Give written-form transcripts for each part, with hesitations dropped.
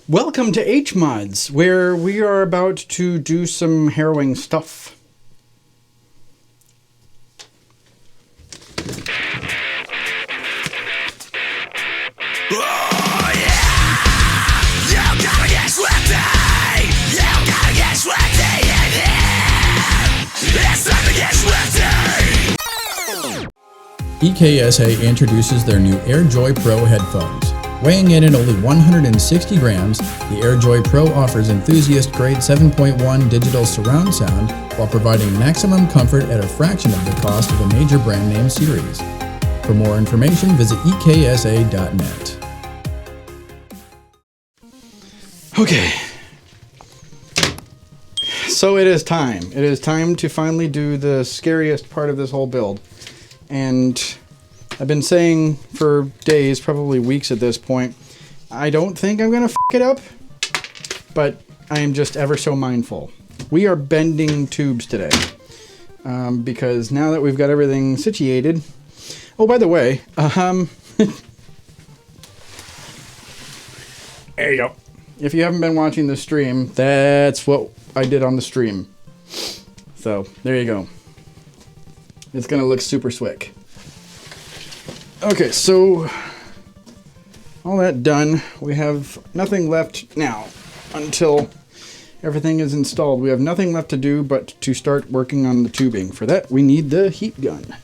Welcome to HMODS, where we are about to do some harrowing stuff. Oh yeah! You gotta get sweaty! You gotta get sweaty in here! It's time to get sweaty! EKSA introduces their new AirJoy Pro headphones. Weighing in at only 160 grams, the AirJoy Pro offers enthusiast-grade 7.1 digital surround sound while providing maximum comfort at a fraction of the cost of a major brand name series. For more information, visit eksa.net. Okay. So it is time. It is time to finally do the scariest part of this whole build. And I've been saying for days, probably weeks at this point, I don't think I'm going to f*** it up, but I am just ever so mindful. We are bending tubes today because now that we've got everything situated... Oh, by the way, there you go. If you haven't been watching the stream, that's what I did on the stream. So, there you go. It's going to look super slick. Okay, so all that done. We have nothing left now until everything is installed. We have nothing left to do but to start working on the tubing. For that, we need the heat gun.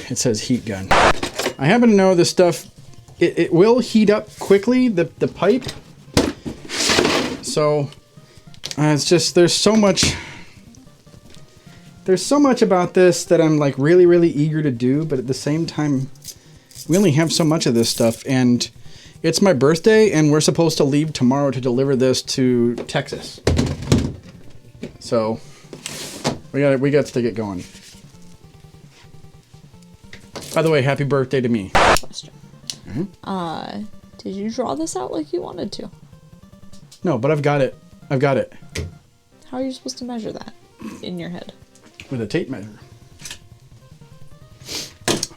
It says heat gun. I happen to know this stuff, it will heat up quickly, the pipe. So it's just, there's so much about this that I'm like really eager to do, but at the same time, we only have so much of this stuff, and it's my birthday, and we're supposed to leave tomorrow to deliver this to Texas. So we got to get going. By the way, happy birthday to me. Question. Did you draw this out like you wanted to? No, but I've got it. I've got it. How are you supposed to measure that in your head? With a tape measure.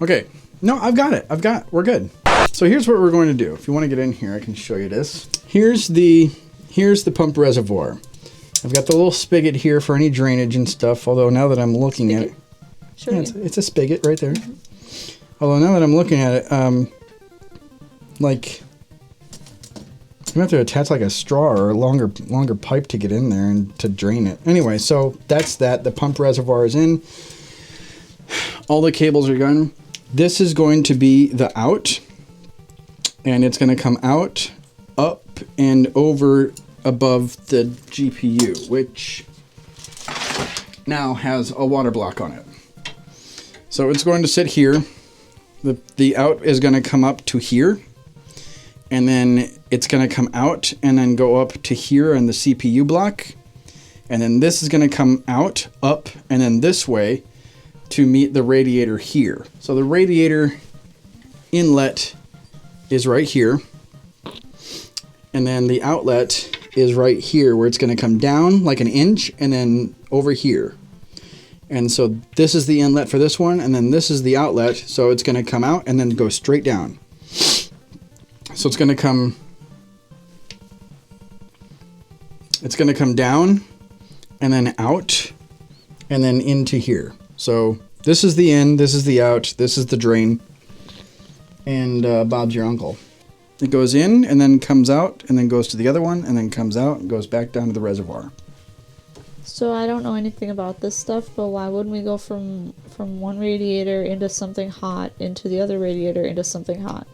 Okay. No, I've got it. We're good. So here's what we're going to do. If you want to get in here, I can show you this. Here's the pump reservoir. I've got the little spigot here for any drainage and stuff, although now that I'm looking at it... Yeah, it's a spigot right there. Mm-hmm. Although now that I'm looking at it, like... You have to attach like a straw or a longer pipe to get in there and to drain it. Anyway, so that's that. The pump reservoir is in. All the cables are gone. This is going to be the out. And it's going to come out, up, and over above the GPU, which now has a water block on it. So it's going to sit here. The out is going to come up to here. And then it's going to come out and then go up to here on the CPU block. And then this is going to come out, up, and then this way to meet the radiator here. So the radiator inlet is right here. And then the outlet is right here where it's going to come down like an inch and then over here. And so this is the inlet for this one, and then this is the outlet. So it's going to come out and then go straight down. So it's going to come down and then out and then into here. So this is the in, this is the out, this is the drain, and Bob's your uncle. It goes in and then comes out and then goes to the other one and then comes out and goes back down to the reservoir. So I don't know anything about this stuff, but why wouldn't we go from one radiator into something hot into the other radiator into something hot?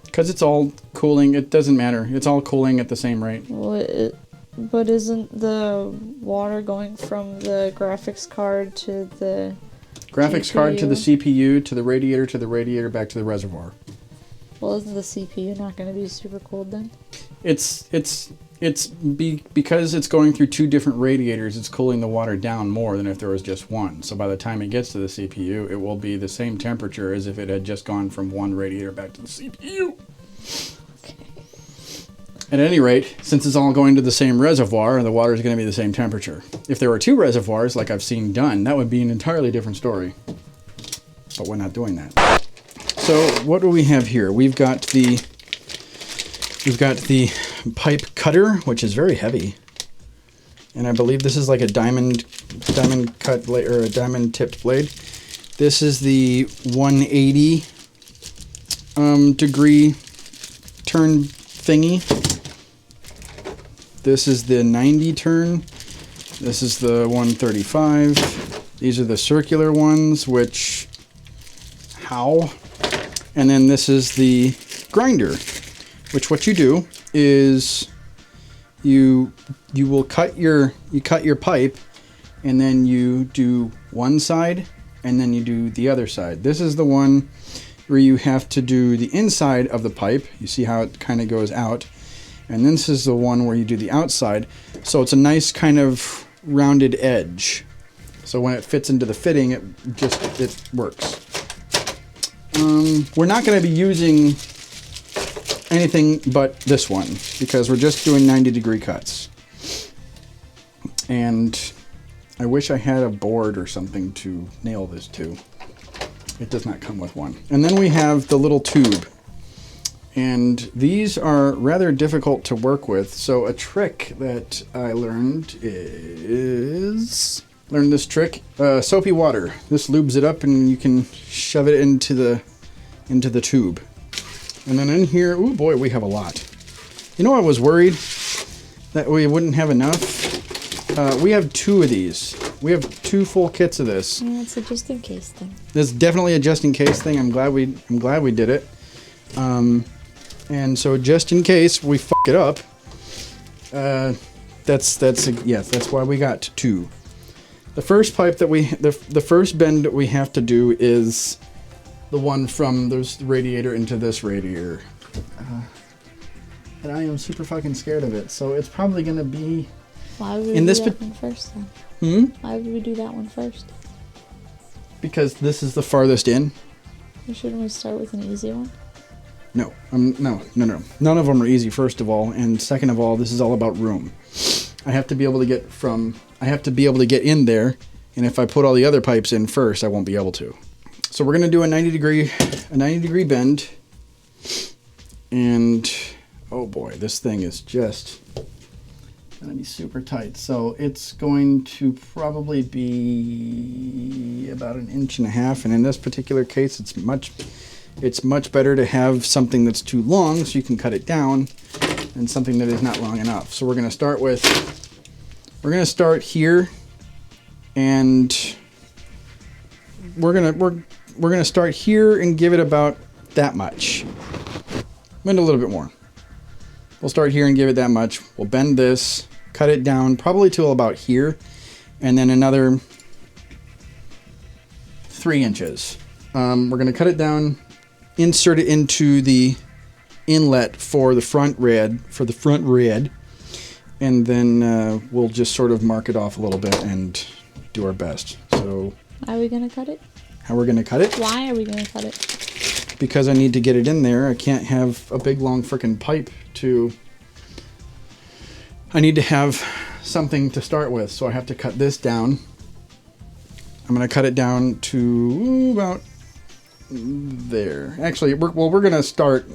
Because it's all cooling. It doesn't matter. It's all cooling at the same rate. Well, but isn't the water going from the graphics card to the graphics GPU? Card to the CPU, to the radiator, back to the reservoir. Well, isn't the CPU not going to be super cold then? Because it's going through two different radiators, it's cooling the water down more than if there was just one. So by the time it gets to the CPU, it will be the same temperature as if it had just gone from one radiator back to the CPU. Okay. At any rate, since it's all going to the same reservoir, the water is going to be the same temperature. If there were two reservoirs, like I've seen done, that would be an entirely different story. But we're not doing that. So what do we have here? We've got the pipe cutter, which is very heavy, and I believe this is like a diamond cut blade or a diamond tipped blade. This is the 180 degree turn thingy. This is the 90 turn. This is the 135. These are the circular ones, which, how? And then this is the grinder, which what you do is you will cut your pipe, and then you do one side and then you do the other side. This is the one where you have to do the inside of the pipe. You see how it kind of goes out. And this is the one where you do the outside. So it's a nice kind of rounded edge. So when it fits into the fitting, it works. We're not going to be using anything but this one because we're just doing 90-degree cuts. And I wish I had a board or something to nail this to. It does not come with one. And then we have the little tube. And these are rather difficult to work with. So a trick that I learned is... this trick. Soapy water. This lubes it up and you can shove it into the tube. And then in here, oh boy, we have a lot. You know, I was worried that we wouldn't have enough. We have 2 of these. We have 2 full kits of this. Yeah, it's a just in case thing. This is definitely a just in case thing. I'm glad we did it. And so just in case we fuck it up, that's why we got 2. The first pipe that the first bend that we have to do is the one from this radiator into this radiator. And I am super fucking scared of it. So it's probably going to be... Why would we do that one first then? Why would we do that one first? Because this is the farthest in. Shouldn't we start with an easy one? No. No. None of them are easy, first of all. And second of all, this is all about room. I have to be able to get in there. And if I put all the other pipes in first, I won't be able to. So we're going to do a 90 degree bend. And oh boy, this thing is just going to be super tight. So it's going to probably be about 1.5 inches. And in this particular case, it's much better to have something that's too long so you can cut it down than something that is not long enough. So we're going to start here, and we're going to start here and give it about that much. Bend a little bit more. We'll start here and give it that much. We'll bend this, cut it down probably till about here, and then another 3 inches. We're going to cut it down, insert it into the inlet for the front red, and then we'll just sort of mark it off a little bit and do our best. So how are we going to cut it? How we're going to cut it? Why are we going to cut it? Because I need to get it in there. I can't have a big long frickin' pipe I need to have something to start with, so I have to cut this down. I'm going to cut it down to about there. Actually, we're going to start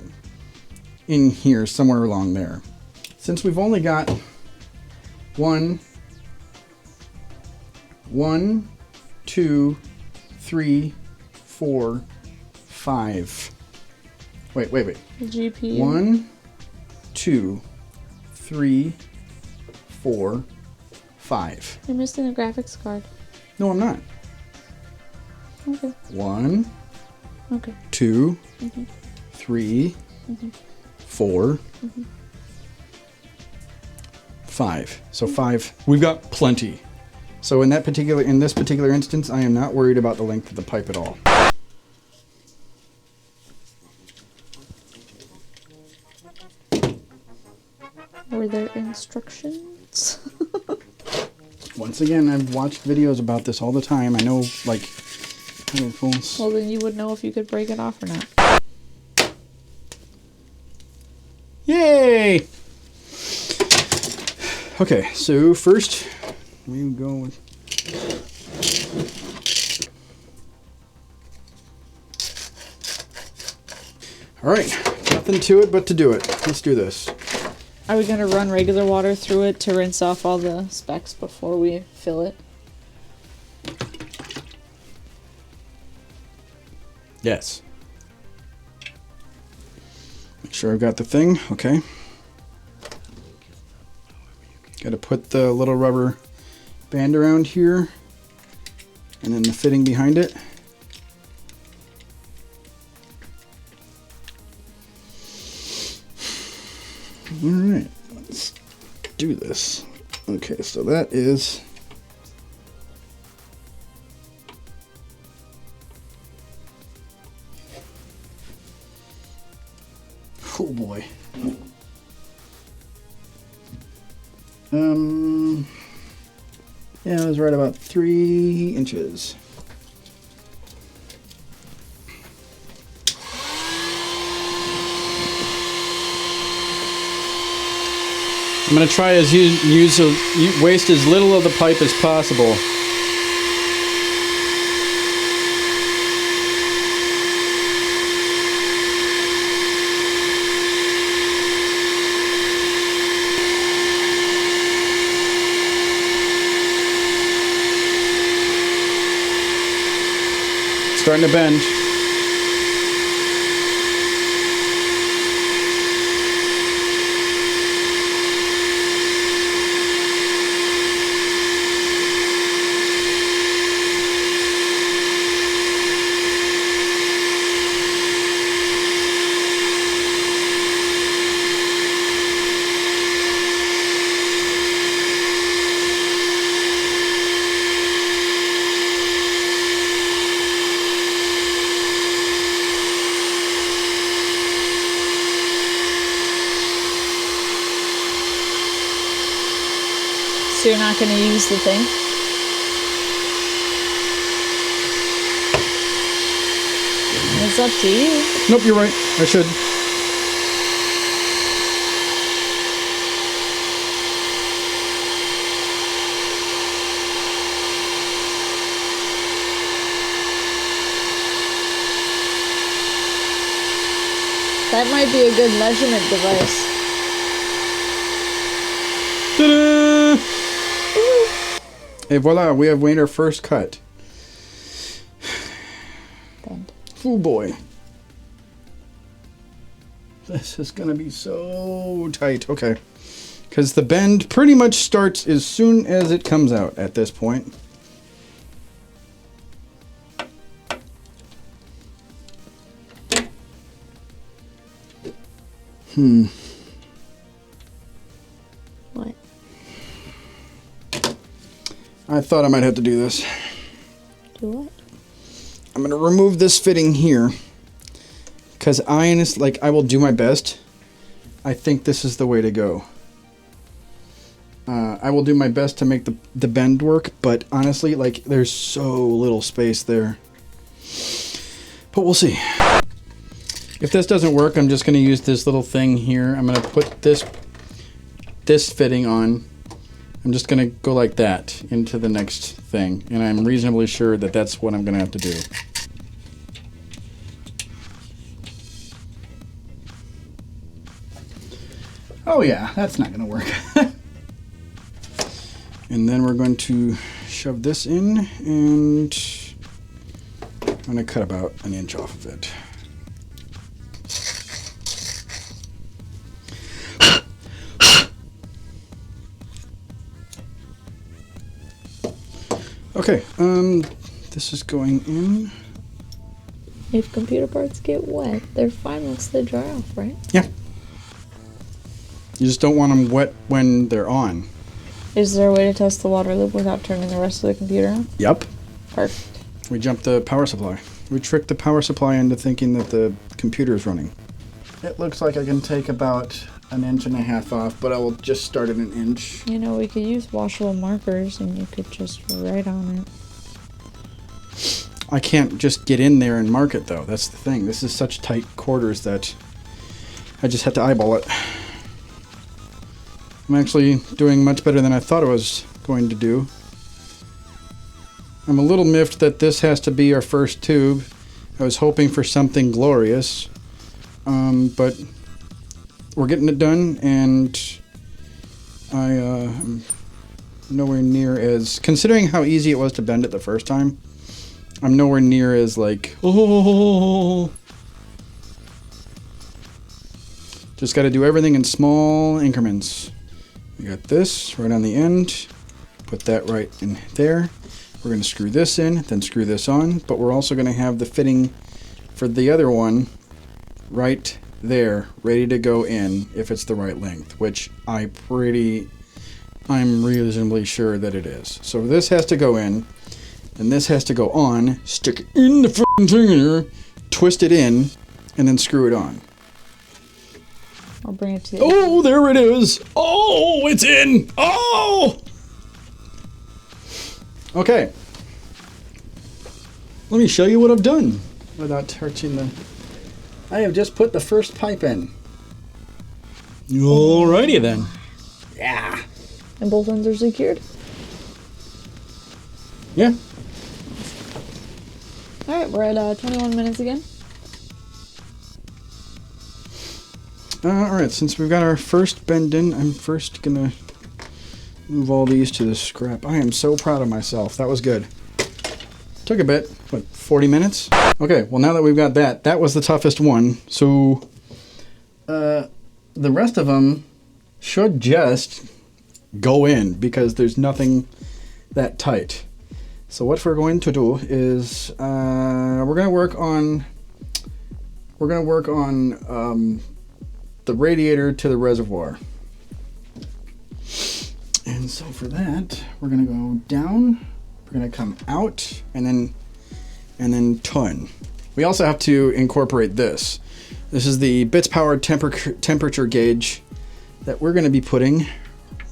in here, somewhere along there. Since we've only got one, 2, 3, 4, 5. Wait. The GPU. 1, 2, 3, 4, 5. You're missing a graphics card. No, I'm not. Okay. 1, Okay. 2, Mhm. 3, Mhm. 4, 5. So 5. We've got plenty. So in this particular instance, I am not worried about the length of the pipe at all. Were there instructions? Once again, I've watched videos about this all the time. I know, like, fools. Well, then you would know if you could break it off or not. Yay! Okay, so first we go with All right, nothing to it but to do it. Let's do this. Are we gonna run regular water through it to rinse off all the specks before we fill it? Yes. Make sure I've got the thing. Okay. Got to put the little rubber band around here and then the fitting behind it. All right, let's do this. Okay, so that is oh boy. Yeah, it was right about 3 inches. I'm going to try as waste as little of the pipe as possible. Starting to bend. So you're not going to use the thing? It's up to you. Nope, you're right. I should. That might be a good measurement device. Ta-da! Et voila, we have made our first cut. Bend. Oh boy. This is going to be so tight. Okay. Because the bend pretty much starts as soon as it comes out at this point. What? I thought I might have to do this. Do what? I'm going to remove this fitting here. Because I will do my best. I think this is the way to go. I will do my best to make the bend work, but honestly, there's so little space there. But we'll see. If this doesn't work, I'm just going to use this little thing here. I'm going to put this fitting on. I'm just going to go like that into the next thing, and I'm reasonably sure that that's what I'm going to have to do. Oh yeah, that's not going to work. And then we're going to shove this in, and I'm going to cut about an inch off of it. Okay, this is going in. If computer parts get wet, they're fine once they dry off, right? Yeah. You just don't want them wet when they're on. Is there a way to test the water loop without turning the rest of the computer on? Yep. Perfect. We jumped the power supply. We tricked the power supply into thinking that the computer is running. It looks like I can take about 1.5 inches off, but I will just start at 1 inch. You know, we could use washable markers and you could just write on it. I can't just get in there and mark it, though. That's the thing. This is such tight quarters that I just had to eyeball it. I'm actually doing much better than I thought I was going to do. I'm a little miffed that this has to be our first tube. I was hoping for something glorious. but we're getting it done, and I'm nowhere near as, considering how easy it was to bend it the first time, I'm nowhere near as like, oh. Just got to do everything in small increments. We got this right on the end. Put that right in there. We're going to screw this in, then screw this on, but we're also going to have the fitting for the other one right there, ready to go in if it's the right length, which I'm reasonably sure that it is. So this has to go in, and this has to go on, stick it in the f***ing thing here, twist it in, and then screw it on. I'll bring it to you. Oh, there it is. Oh, it's in. Oh! Okay. Let me show you what I've done without touching the... I have just put the first pipe in. Alrighty then. Yeah. And both ends are secured? Yeah. Alright, we're at 21 minutes again. Alright, since we've got our first bend in, I'm first gonna move all these to the scrap. I am so proud of myself. That was good. Took a bit. What, 40 minutes? Okay, well now that we've got that, that was the toughest one. So, the rest of them should just go in because there's nothing that tight. So what we're going to do is, we're gonna work on the radiator to the reservoir. And so for that, we're gonna go down, we're gonna come out, and then turn. We also have to incorporate this. This is the bits powered temperature gauge that we're gonna be putting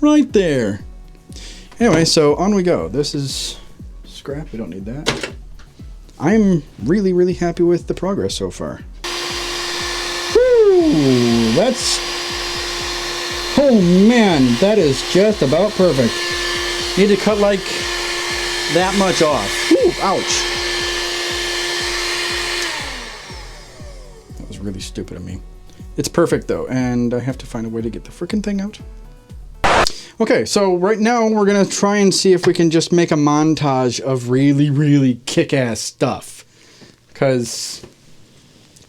right there. Anyway, so on we go. This is scrap, we don't need that. I'm really, really happy with the progress so far. Whew, that's... Oh man, that is just about perfect. Need to cut like that much off. Whew, ouch. That was really stupid of me. It's perfect though, and I have to find a way to get the frickin' thing out. Okay, so right now we're gonna try and see if we can just make a montage of really, really kick-ass stuff. Because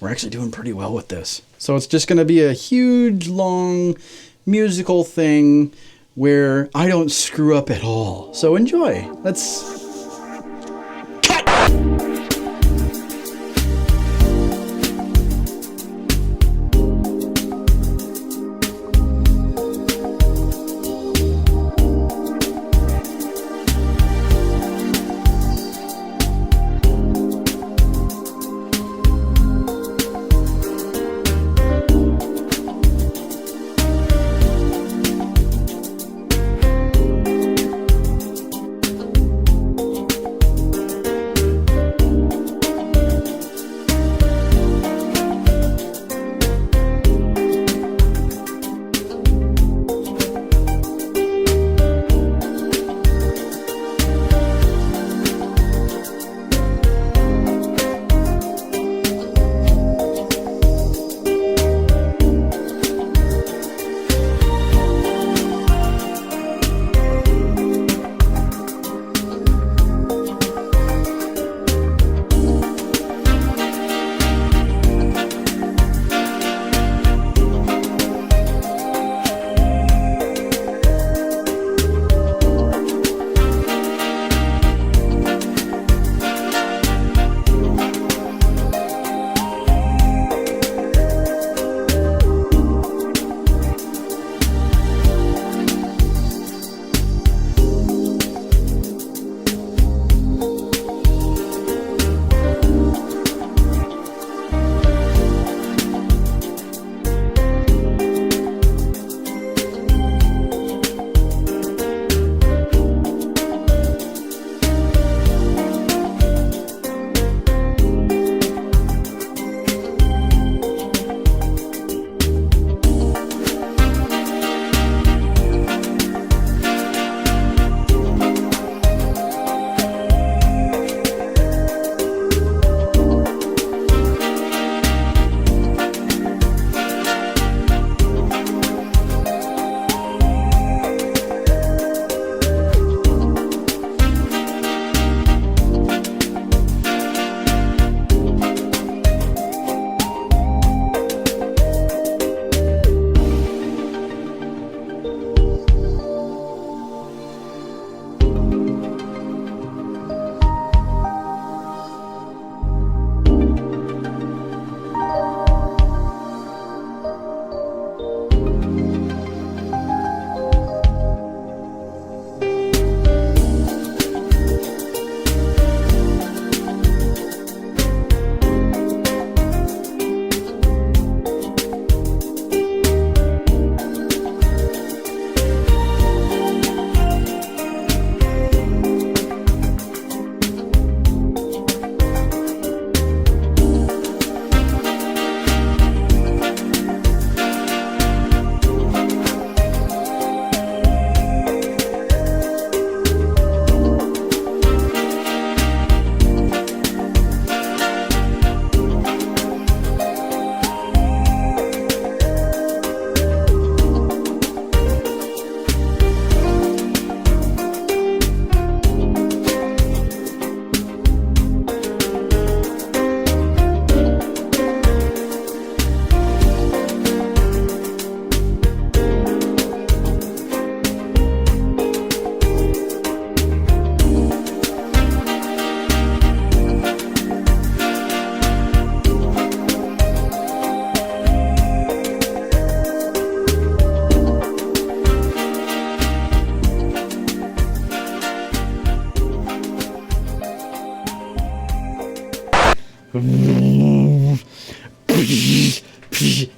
we're actually doing pretty well with this. So it's just gonna be a huge, long, musical thing where I don't screw up at all. So enjoy. Let's...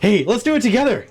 Hey, let's do it together.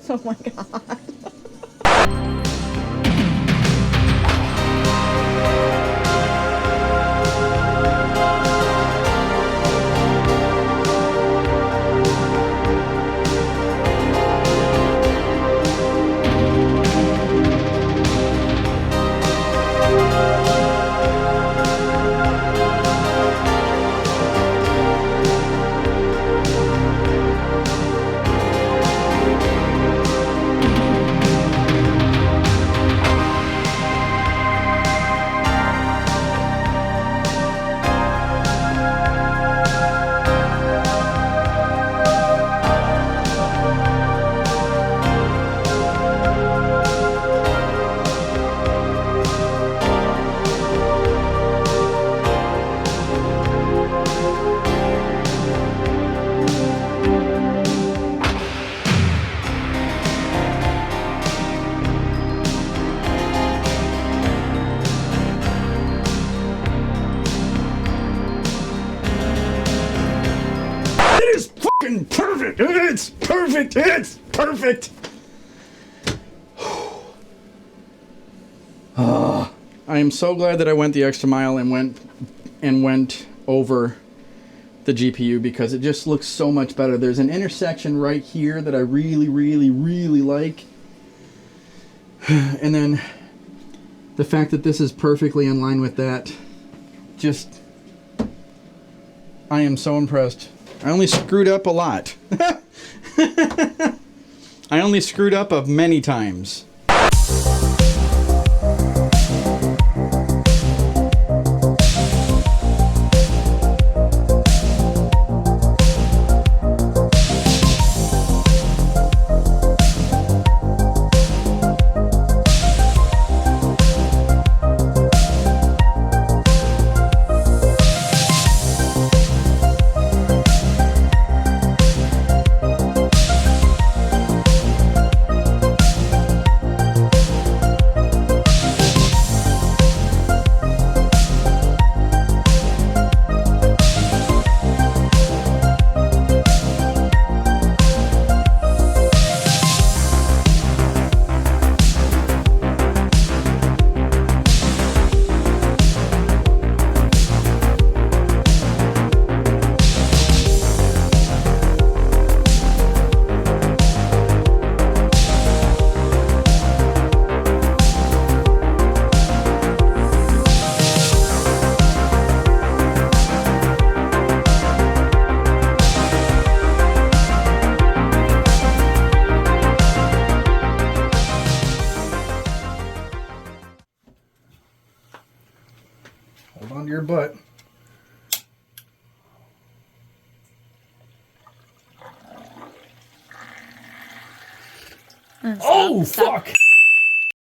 Oh my god. It is fucking perfect. It's perfect. It's perfect. I am so glad that I went the extra mile and went over the GPU because it just looks so much better. There's an intersection right here that I really, really, really like. And then the fact that this is perfectly in line with that, just, I am so impressed. I only screwed up a lot. I only screwed up of many times. Hold on to your butt. And Oh, stop. fuck!